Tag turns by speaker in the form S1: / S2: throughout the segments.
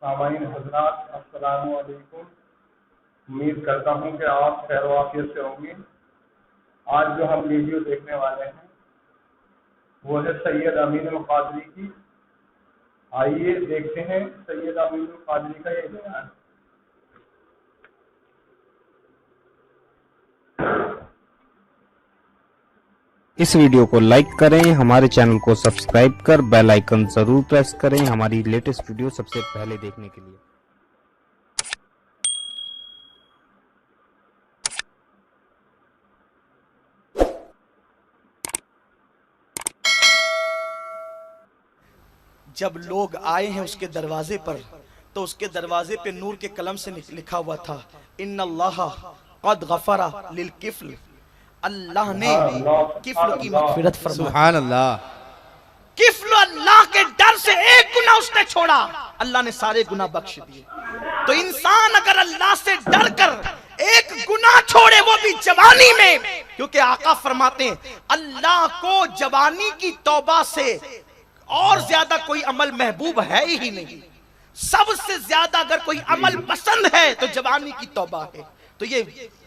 S1: سامعین حضرات السلام علیکم۔ امید کرتا ہوں کہ آپ خیر و عافیت سے ہوں گے۔ آج جو ہم ویڈیو دیکھنے والے ہیں وہ ہے سید امین القادری کی۔ آئیے دیکھتے ہیں سید امین القادری کا یہ بیان۔
S2: اس ویڈیو کو لائک کریں، ہمارے چینل کو سبسکرائب کر بیل آئیکن ضرور پریس کریں ہماری لیٹسٹ ویڈیو سب سے پہلے دیکھنے کے لیے۔
S3: جب لوگ آئے ہیں اس کے دروازے پر تو اس کے دروازے پہ نور کے قلم سے لکھا ہوا تھا ان اللہ قد غفر للکفل، اللہ نے کفل کی مغفرت فرمائی۔
S4: سبحان اللہ۔
S3: کفل اللہ کے ڈر سے ایک گناہ اس نے چھوڑا، اللہ نے سارے گناہ بخش دیے۔ تو انسان اگر اللہ سے ڈر کر ایک گناہ چھوڑے وہ بھی جوانی میں، کیونکہ آقا فرماتے ہیں اللہ کو جوانی کی توبہ سے اور زیادہ کوئی عمل محبوب ہے ہی نہیں، سب سے زیادہ اگر کوئی عمل پسند ہے تو جوانی کی توبہ ہے۔ تو یہ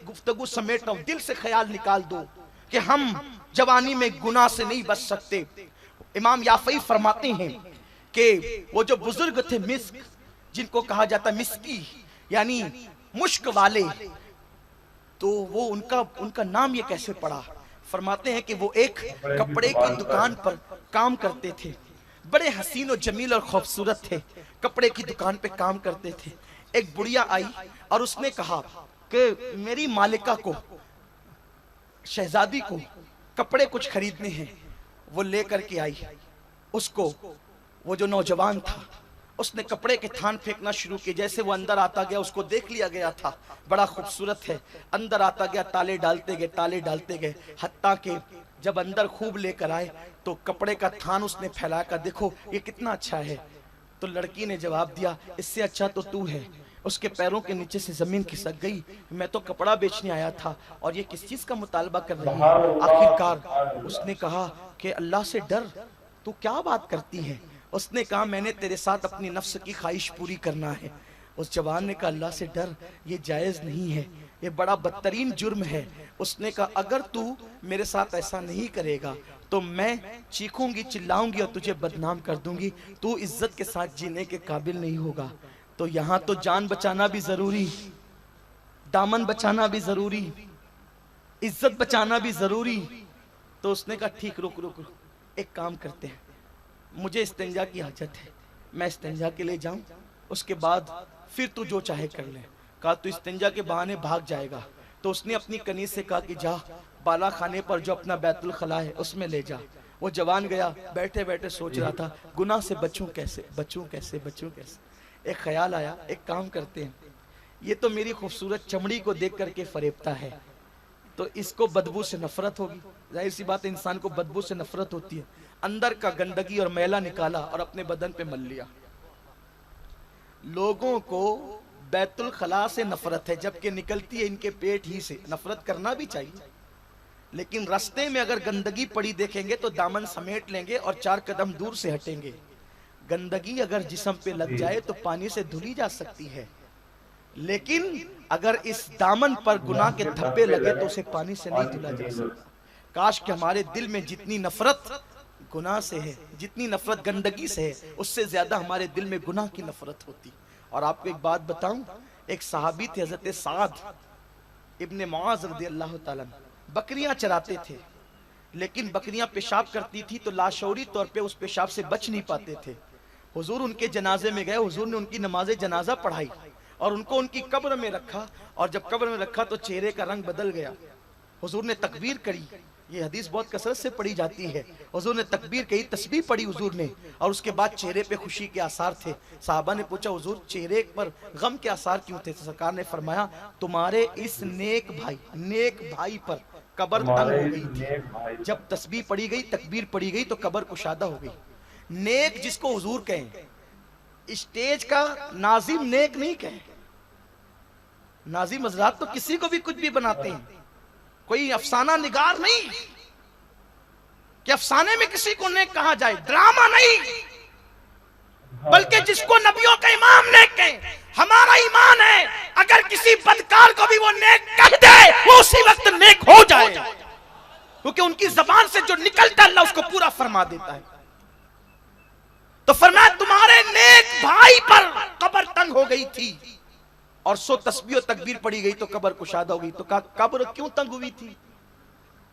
S3: گفتگو سمیٹتا ہوں، دل سے خیال نکال دو کہ ہم جوانی میں گناہ سے نہیں بچ سکتے۔ امام یافعی فرماتے ہیں کہ وہ جو بزرگ تھے مسک، جن کو کہا جاتا مسکی یعنی مشک والے، تو وہ ان کا نام یہ کیسے پڑا؟ فرماتے ہیں کہ وہ ایک کپڑے کی دکان پر کام کرتے تھے، بڑے حسین و جمیل اور خوبصورت تھے، کپڑے کی دکان پہ کام کرتے تھے۔ ایک بڑیا آئی اور اس نے کہا کہ میری مالکہ کو، شہزادی کو کپڑے کچھ خریدنے ہیں۔ وہ لے کر کے آئی، اس کو وہ جو نوجوان تھا اس نے کپڑے کے تھان پھینکنا شروع کی۔ جیسے وہ اندر آتا گیا اس کو دیکھ لیا گیا تھا، بڑا خوبصورت ہے، اندر آتا گیا، تالے ڈالتے گئے حتیٰ کہ جب اندر خوب لے کر آئے تو کپڑے کا تھان اس نے پھیلا کر دیکھو یہ کتنا اچھا ہے۔ تو لڑکی نے جواب دیا اس سے اچھا تو ہے۔ اس کے پیروں کے نیچے سے زمین کھسک گئی، میں تو کپڑا بیچنے آیا تھا اور یہ کس چیز کا مطالبہ کر رہی ہے؟ آخرکار اس نے کہا کہ اللہ سے ڈر، تو کیا بات کرتی ہے؟ اس نے کہا میں نے تیرے ساتھ اپنی نفس کی خواہش پوری کرنا ہے۔ اس جوان نے کہا اللہ سے ڈر، یہ جائز نہیں ہے، یہ بڑا بدترین جرم ہے۔ اس نے کہا اگر تو میرے ساتھ ایسا نہیں کرے گا تو میں چیخوں گی، چلاؤں گی اور تجھے بدنام کر دوں گی، تو عزت کے ساتھ جینے کے قابل نہیں ہوگا۔ تو یہاں تو جان بچانا بھی ضروری، دامن بچانا بھی ضروری، عزت بچانا بھی ضروری۔ تو اس نے کہا ٹھیک رک ایک کام کرتے ہیں، مجھے استنجا کی حاجت ہے، میں استنجا کے لے جاؤں، اس کے بعد پھر تو جو چاہے کر لے۔ کہا تو استنجا کے بہانے بھاگ جائے گا؟ تو اس نے اپنی کنیز سے کہا کہ جا بالا خانے پر جو اپنا بیت الخلا ہے اس میں لے جا۔ وہ جوان گیا، بیٹھے بیٹھے سوچ رہا تھا گناہ سے بچوں کیسے۔ ایک خیال آیا، ایک کام کرتے ہیں، یہ تو میری خوبصورت چمڑی کو دیکھ کر کے فریبتا ہے، تو اس کو بدبو سے نفرت ہوگی، ظاہر سی بات انسان کو بدبو سے نفرت ہوتی ہے۔ اندر کا گندگی اور میلہ نکالا اور اپنے بدن پہ مل لیا۔ لوگوں کو بیت الخلا سے نفرت ہے جبکہ نکلتی ہے ان کے پیٹ ہی سے۔ نفرت کرنا بھی چاہیے، لیکن راستے میں اگر گندگی پڑی دیکھیں گے تو دامن سمیٹ لیں گے اور 4 قدم دور سے ہٹیں گے۔ گندگی اگر جسم پہ لگ جائے تو پانی سے دھلی جا سکتی ہے، لیکن اگر اس دامن پر گناہ کے دھبے لگے تو اسے پانی سے نہیں دھلا جا سکتا۔ کاش کہ ہمارے دل میں جتنی نفرت گناہ سے ہے، جتنی نفرت گندگی سے ہے، اس سے زیادہ ہمارے دل میں گناہ کی نفرت ہوتی۔ اور آپ کو ایک بات بتاؤں، ایک صحابی تھے حضرت سعد ابن معاذ رضی اللہ تعالیٰ، بکریاں چراتے تھے، لیکن بکریاں پیشاب کرتی تھی تو لاشعوری طور پہ اس پیشاب سے بچ نہیں پاتے تھے۔ حضور ان کے جنازے میں گئے، حضور نے ان کی نماز جنازہ پڑھائی اور ان کو ان کی قبر میں رکھا، اور جب قبر میں رکھا تو چہرے کا رنگ بدل گیا۔ حضور نے تکبیر کری، یہ حدیث بہت کثرت سے پڑھی جاتی ہے، حضور نے تکبیر کہی، تسبیح پڑھی حضور نے، اور اس کے بعد چہرے پہ خوشی کے آثار تھے۔ صحابہ نے پوچھا حضور چہرے پر غم کے آثار کیوں تھے؟ سرکار نے فرمایا تمہارے اس نیک بھائی پر قبر تنگ ہو گئی تھی، جب تسبیح پڑھی گئی، تکبیر پڑھی گئی تو قبر کشادہ ہو گئی۔ نیک جس کو حضور کہیں، اسٹیج کا ناظم نیک نہیں کہیں، ناظم حضرات تو کسی کو بھی کچھ بھی بناتے ہیں، کوئی افسانہ نگار نہیں کہ افسانے میں کسی کو نیک کہا جائے، ڈرامہ نہیں، بلکہ جس کو نبیوں کا امام نیک فرما دیتا ہے. تو فرمایا تمہارے نیک بھائی پر قبر تنگ ہو گئی تھی اور سو تسبیح و تکبیر پڑی گئی تو قبر کشادہ ہو گئی. تو کہا قبر کیوں تنگ ہوئی تھی؟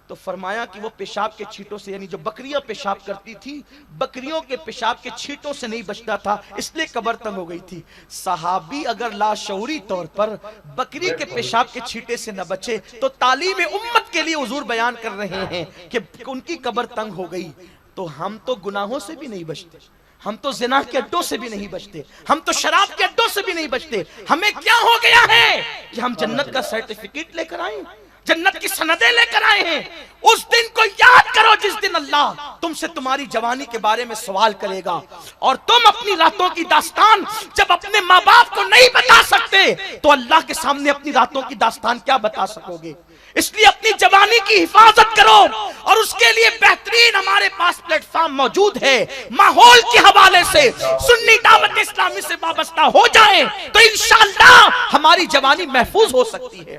S3: تو فرمایا کہ وہ پیشاب کے چھینٹوں سے، یعنی جو بکریاں پیشاب کرتی تھی، بکریوں کے پیشاب کے چھینٹوں سے نہیں بچتا تھا، اس لیے قبر تنگ ہو گئی تھی. صحابی اگر لاشعوری طور پر بکری کے پیشاب کے چھینٹے سے نہ بچے تو تعلیم امت کے لیے حضور بیان کر رہے ہیں کہ ان کی قبر تنگ ہو گئی. تو ہم تو گناہوں سے بھی نہیں بچتے، ہم تو زنا کے اڈوں سے بھی نہیں بچتے، ہم تو شراب کے اڈوں سے بھی نہیں بچتے. ہمیں کیا ہو گیا ہے کہ ہم جنت کا سرٹیفکیٹ لے کر آئیں، جنت کی سندیں لے کر آئے ہیں. اس دن کو یاد کرو جس دن اللہ تم سے تمہاری جوانی کے بارے میں سوال کرے گا، اور تم اپنی راتوں کی داستان جب اپنے ماں باپ کو نہیں بتا سکتے تو اللہ کے سامنے اپنی راتوں کی داستان کیا بتا سکو گے؟ اس لیے اپنی جوانی کی حفاظت کرو، اور اس کے لیے بہترین ہمارے پاس پلیٹ فارم موجود ہے. ماحول کے حوالے سے سنی دعوت اسلامی سے وابستہ ہو جائیں تو انشاءاللہ ہماری جوانی محفوظ ہو سکتی ہے.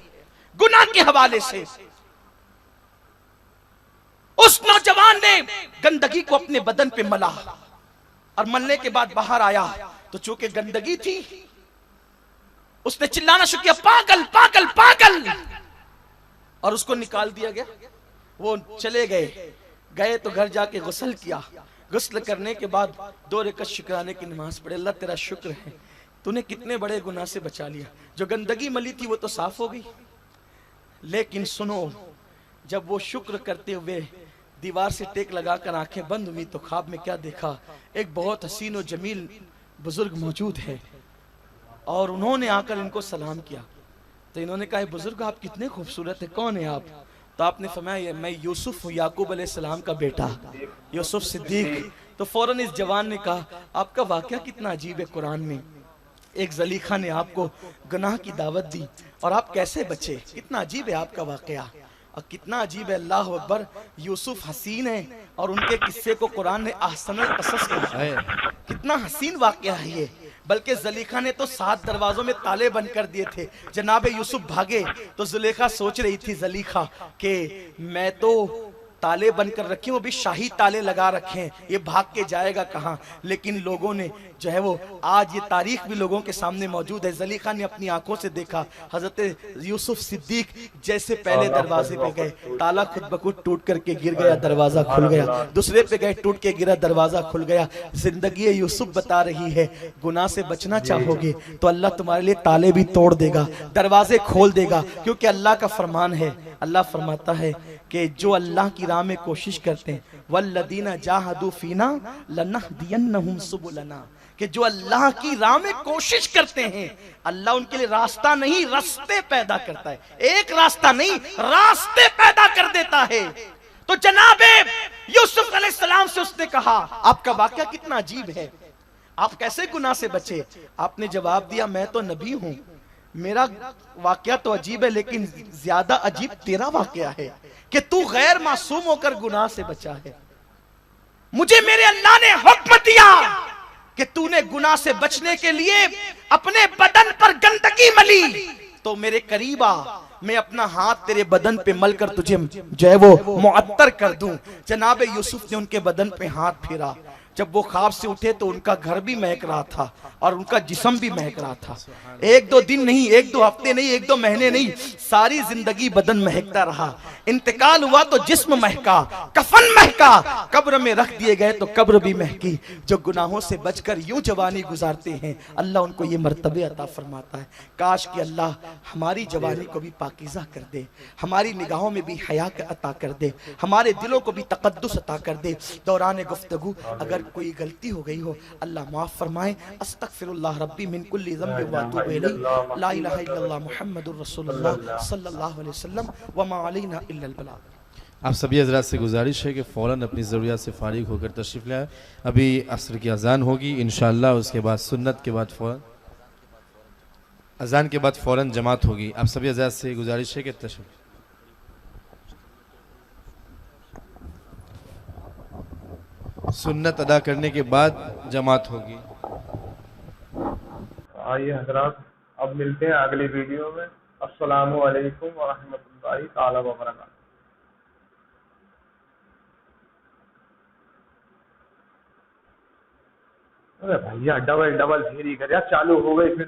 S3: گناہ کے حوالے سے اس نوجوان نے گندگی کو اپنے بدن پہ ملا، اور ملنے کے بعد باہر آیا تو چونکہ گندگی تھی اس نے چلانا شروع کیا، پاگل پاگل پاگل، اور اس کو نکال دیا گیا. وہ چلے گئے تو گھر جا کے غسل کیا. غسل کرنے کے بعد 2 رکعت شکرانے کی نماز پڑھے. اللہ تیرا شکر ہے تو نے کتنے بڑے گناہ سے بچا لیا. جو گندگی ملی تھی وہ تو صاف ہو گئی، لیکن سنو، جب وہ شکر کرتے ہوئے دیوار سے ٹیک لگا کر آنکھیں بند ہوئی تو خواب میں کیا دیکھا؟ ایک بہت حسین و جمیل بزرگ موجود ہے، اور انہوں نے آ کر ان کو سلام کیا. تو انہوں نے کہا بزرگ آپ کتنے خوبصورت ہیں، کون ہیں آپ؟ تو آپ نے فرمایا میں یوسف ہوں، یعقوب علیہ السلام کا بیٹا، یوسف صدیق. تو فوراً اس جوان نے کہا آپ کا واقعہ کتنا عجیب ہے، قرآن میں ایک زلیخا نے آپ کو گناہ کی دعوت دی اور آپ کیسے بچے؟ کتنا عجیب ہے آپ کا واقعہ، اور کتنا عجیب ہے. اللہ اکبر. یوسف حسین ہے اور ان کے قصے کو قرآن نے احسن القصص کہا ہے. کتنا حسین واقعہ ہے یہ. بلکہ زلیخا نے تو 7 دروازوں میں تالے بند کر دیے تھے. جناب یوسف بھاگے تو زلیخا سوچ رہی تھی زلیخا کہ میں تو تالے بند کر رکھے، وہ بھی شاہی تالے لگا رکھے ہیں، یہ بھاگ کے جائے گا کہاں؟ لیکن لوگوں نے جو ہے وہ آج یہ تاریخ بھی لوگوں کے سامنے موجود ہے. زلیخا نے اپنی آنکھوں سے دیکھا حضرت یوسف صدیق جیسے پہلے دروازے پہ گئے تالا خود بخود ٹوٹ کر کے گر گیا، دروازہ کھل گیا. دوسرے پہ گئے ٹوٹ کے گرا، دروازہ کھل گیا. زندگی یوسف بتا رہی ہے گناہ سے بچنا چاہو گے تو اللہ تمہارے لیے تالے بھی توڑ دے گا، دروازے کھول دے گا، کیونکہ اللہ کا فرمان ہے. اللہ فرماتا ہے کہ جو اللہ کی راہ میں کوشش کرتے ہیں والذین جاہدوا فینا لنہدینہم سبلنا، کہ جو اللہ کی راہ میں کوشش کرتے ہیں اللہ ان کے لیے راستہ نہیں راستے پیدا کرتا ہے. ایک راستہ نہیں راستے پیدا کر دیتا ہے. تو جناب یوسف علیہ السلام سے اس نے کہا آپ کا واقعہ کتنا عجیب ہے، آپ کیسے گناہ سے بچے؟ آپ نے جواب دیا میں تو نبی ہوں، میرا واقعہ تو عجیب ہے لیکن زیادہ عجیب تیرا واقعہ ہے کہ تو غیر معصوم ہو کر گناہ سے بچا ہے. مجھے میرے اللہ نے حکم دیا کہ تو نے گناہ سے بچنے کے لیے اپنے بدن پر گندگی ملی تو میرے قریب آ، میں اپنا ہاتھ تیرے بدن پہ مل کر تجھے جو ہے وہ معطر کر دوں. جناب یوسف نے ان کے بدن پہ ہاتھ پھیرا. جب وہ خواب سے اٹھے تو ان کا گھر بھی مہک رہا تھا اور ان کا جسم بھی مہک رہا تھا. 1-2 دن نہیں، 1-2 ہفتے نہیں، 1-2 مہینے نہیں، ساری زندگی بدن مہکتا رہا. انتقال ہوا تو جسم مہکا، کفن مہکا، قبر میں رکھ دیے گئے تو قبر بھی مہکی. جو گناہوں سے بچ کر یوں جوانی گزارتے ہیں اللہ ان کو یہ مرتبے عطا فرماتا ہے. کاش کہ اللہ ہماری جوانی کو بھی پاکیزہ کر دے، ہماری نگاہوں میں بھی حیا عطا کر دے، ہمارے دلوں کو بھی تقدس عطا کر دے. دوران گفتگو اگر کوئی غلطی ہو گئی ہو اللہ معاف فرمائے. استغفر اللہ ربی من کل ذنب واتوب الیہ. لا الہ الا اللہ محمد الرسول اللہ صلی اللہ علیہ وسلم وما علینا الا البلاغ.
S4: آپ سبھی حضرات سے گزارش ہے کہ فوراً اپنی ضروریات سے فارغ ہو کر تشریف لائیں. ابھی عصر کی اذان ہوگی انشاءاللہ، اس کے بعد سنت کے بعد فوراً اذان کے بعد فوراً جماعت ہوگی. آپ سبھی حضرات سے گزارش ہے کہ تشریف سنت ادا کرنے کے بعد جماعت ہوگی.
S1: آئیے حضرات اب ملتے ہیں اگلی ویڈیو میں. السلام علیکم ورحمۃ اللہ تعالی وبرکاتہ. ارے بھیا ڈبل ڈبل پھیری کر یار، چالو ہو گئی پھر